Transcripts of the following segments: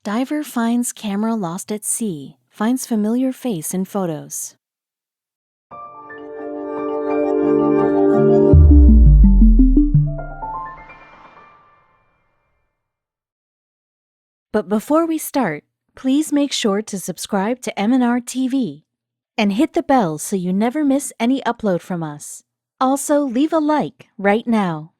Diver finds camera lost at sea, finds familiar face in photos. But before we start, please make sure to subscribe to m&rtv and hit the bell so you never miss any upload from us. Also, leave a like right now.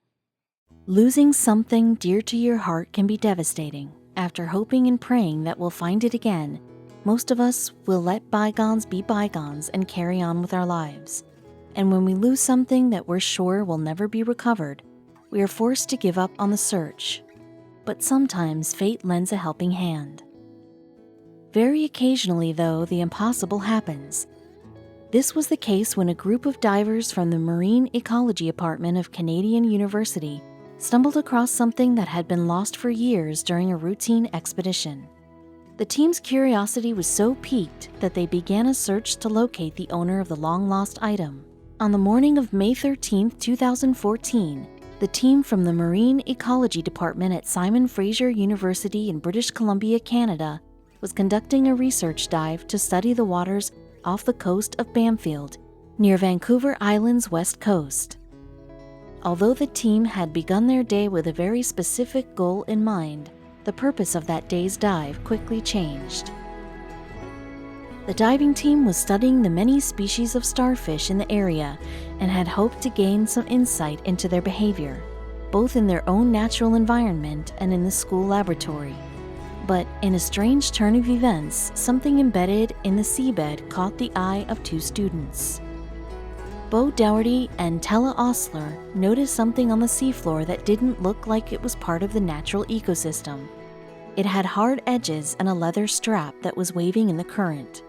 Losing something dear to your heart can be devastating. After hoping and praying that we'll find it again, most of us will let bygones be bygones and carry on with our lives. And when we lose something that we're sure will never be recovered, we are forced to give up on the search. But sometimes fate lends a helping hand. Very occasionally, though, the impossible happens. This was the case when a group of divers from the Marine Ecology Department of Canadian University stumbled across something that had been lost for years during a routine expedition. The team's curiosity was so piqued that they began a search to locate the owner of the long-lost item. On the morning of May 13, 2014, the team from the Marine Ecology Department at Simon Fraser University in British Columbia, Canada, was conducting a research dive to study the waters off the coast of Bamfield, near Vancouver Island's west coast. Although the team had begun their day with a very specific goal in mind, the purpose of that day's dive quickly changed. The diving team was studying the many species of starfish in the area and had hoped to gain some insight into their behavior, both in their own natural environment and in the school laboratory. But in a strange turn of events, something embedded in the seabed caught the eye of two students. Bo Dougherty and Tella Osler noticed something on the seafloor that didn't look like it was part of the natural ecosystem. It had hard edges and a leather strap that was waving in the current.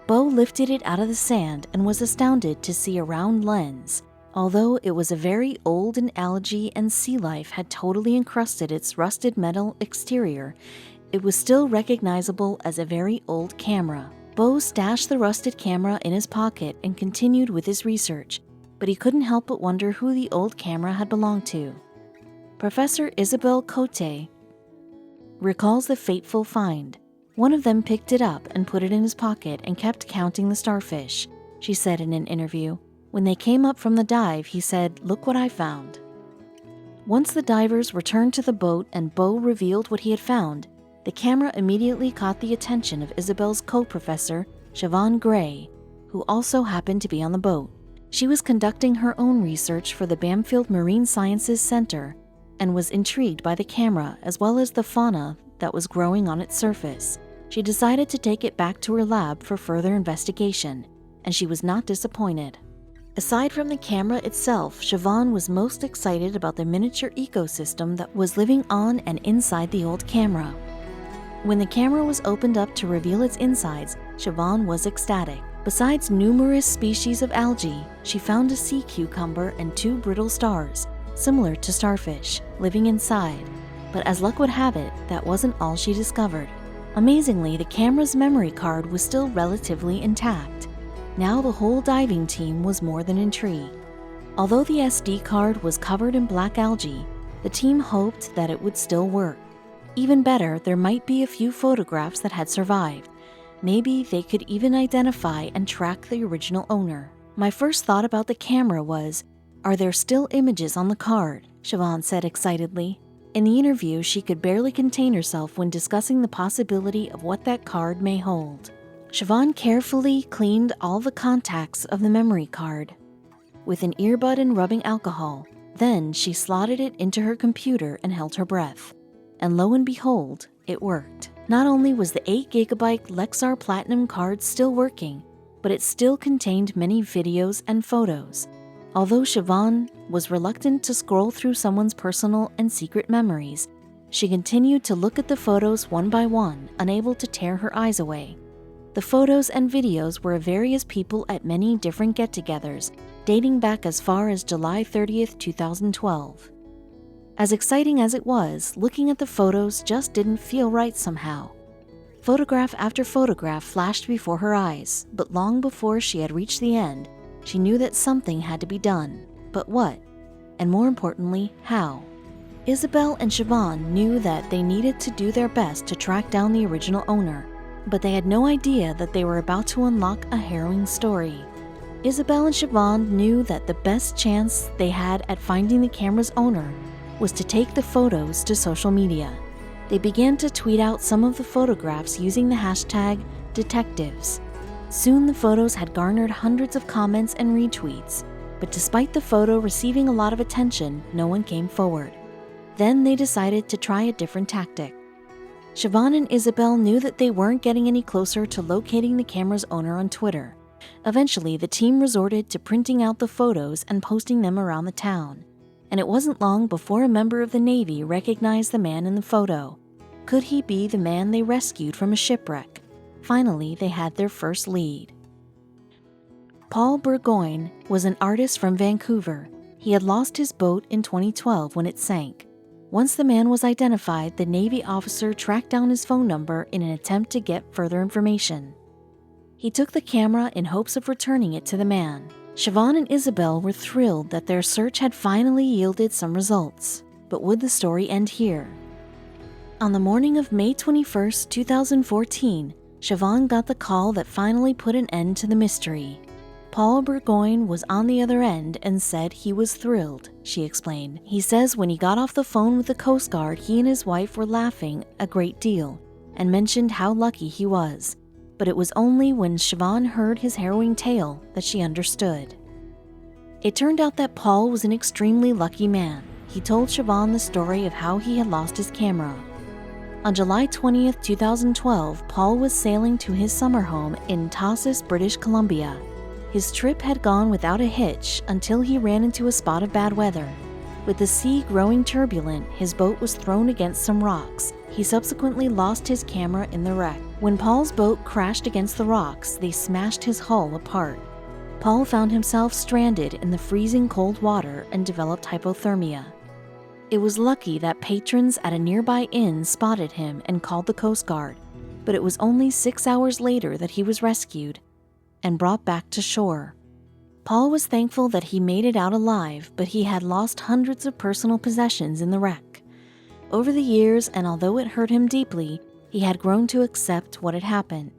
Bo lifted it out of the sand and was astounded to see a round lens. Although it was a very old and algae and sea life had totally encrusted its rusted metal exterior, it was still recognizable as a very old camera. Bo stashed the rusted camera in his pocket and continued with his research, but he couldn't help but wonder who the old camera had belonged to. Professor Isabelle Cote recalls the fateful find. One of them picked it up and put it in his pocket and kept counting the starfish. She said in an interview, "When they came up from the dive, he said, 'Look what I found.'" Once the divers returned to the boat and Bo revealed what he had found, the camera immediately caught the attention of Isabelle's co-professor, Siobhan Gray, who also happened to be on the boat. She was conducting her own research for the Bamfield Marine Sciences Center and was intrigued by the camera as well as the fauna that was growing on its surface. She decided to take it back to her lab for further investigation, and she was not disappointed. Aside from the camera itself, Siobhan was most excited about the miniature ecosystem that was living on and inside the old camera. When the camera was opened up to reveal its insides, Siobhan was ecstatic. Besides numerous species of algae, she found a sea cucumber and two brittle stars, similar to starfish, living inside. But as luck would have it, that wasn't all she discovered. Amazingly, the camera's memory card was still relatively intact. Now the whole diving team was more than intrigued. Although the SD card was covered in black algae, the team hoped that it would still work. Even better, there might be a few photographs that had survived. Maybe they could even identify and track the original owner. "My first thought about the camera was, are there still images on the card?" Siobhan said excitedly. In the interview, she could barely contain herself when discussing the possibility of what that card may hold. Siobhan carefully cleaned all the contacts of the memory card with an earbud and rubbing alcohol. Then she slotted it into her computer and held her breath. And lo and behold, it worked. Not only was the 8GB Lexar Platinum card still working, but it still contained many videos and photos. Although Siobhan was reluctant to scroll through someone's personal and secret memories, she continued to look at the photos one by one, unable to tear her eyes away. The photos and videos were of various people at many different get-togethers, dating back as far as July 30th, 2012. As exciting as it was, looking at the photos just didn't feel right somehow. Photograph after photograph flashed before her eyes, but long before she had reached the end, she knew that something had to be done. But what? And more importantly, how? Isabel and Siobhan knew that they needed to do their best to track down the original owner, but they had no idea that they were about to unlock a harrowing story. Isabel and Siobhan knew that the best chance they had at finding the camera's owner was to take the photos to social media. They began to tweet out some of the photographs using the hashtag #detectives. Soon the photos had garnered hundreds of comments and retweets, but despite the photo receiving a lot of attention, no one came forward. Then they decided to try a different tactic. Siobhan and Isabel knew that they weren't getting any closer to locating the camera's owner on Twitter. Eventually, the team resorted to printing out the photos and posting them around the town. And it wasn't long before a member of the Navy recognized the man in the photo. Could he be the man they rescued from a shipwreck? Finally, they had their first lead. Paul Burgoyne was an artist from Vancouver. He had lost his boat in 2012 when it sank. Once the man was identified, the Navy officer tracked down his phone number in an attempt to get further information. He took the camera in hopes of returning it to the man. Siobhan and Isabel were thrilled that their search had finally yielded some results. But would the story end here? On the morning of May 21, 2014, Siobhan got the call that finally put an end to the mystery. Paul Burgoyne was on the other end and said he was thrilled, she explained. He says when he got off the phone with the Coast Guard, he and his wife were laughing a great deal and mentioned how lucky he was. But it was only when Siobhan heard his harrowing tale that she understood. It turned out that Paul was an extremely lucky man. He told Siobhan the story of how he had lost his camera. On July 20, 2012, Paul was sailing to his summer home in Tassos, British Columbia. His trip had gone without a hitch until he ran into a spot of bad weather. With the sea growing turbulent, his boat was thrown against some rocks. He subsequently lost his camera in the wreck. When Paul's boat crashed against the rocks, they smashed his hull apart. Paul found himself stranded in the freezing cold water and developed hypothermia. It was lucky that patrons at a nearby inn spotted him and called the Coast Guard, but it was only 6 hours later that he was rescued and brought back to shore. Paul was thankful that he made it out alive, but he had lost hundreds of personal possessions in the wreck. Over the years, and although it hurt him deeply, he had grown to accept what had happened.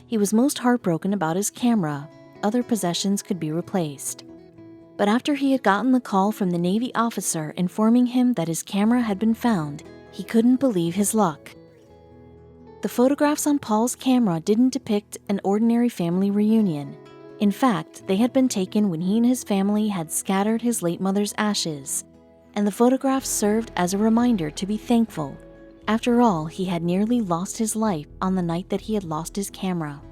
He was most heartbroken about his camera. Other possessions could be replaced. But after he had gotten the call from the Navy officer informing him that his camera had been found, he couldn't believe his luck. The photographs on Paul's camera didn't depict an ordinary family reunion. In fact, they had been taken when he and his family had scattered his late mother's ashes, and the photographs served as a reminder to be thankful. After all, he had nearly lost his life on the night that he had lost his camera.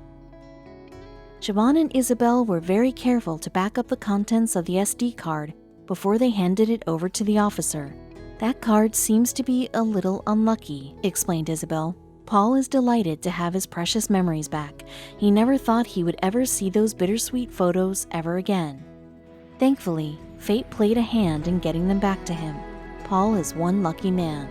Siobhan and Isabel were very careful to back up the contents of the SD card before they handed it over to the officer. "That card seems to be a little unlucky," explained Isabel. "Paul is delighted to have his precious memories back. He never thought he would ever see those bittersweet photos ever again. Thankfully, fate played a hand in getting them back to him. Paul is one lucky man."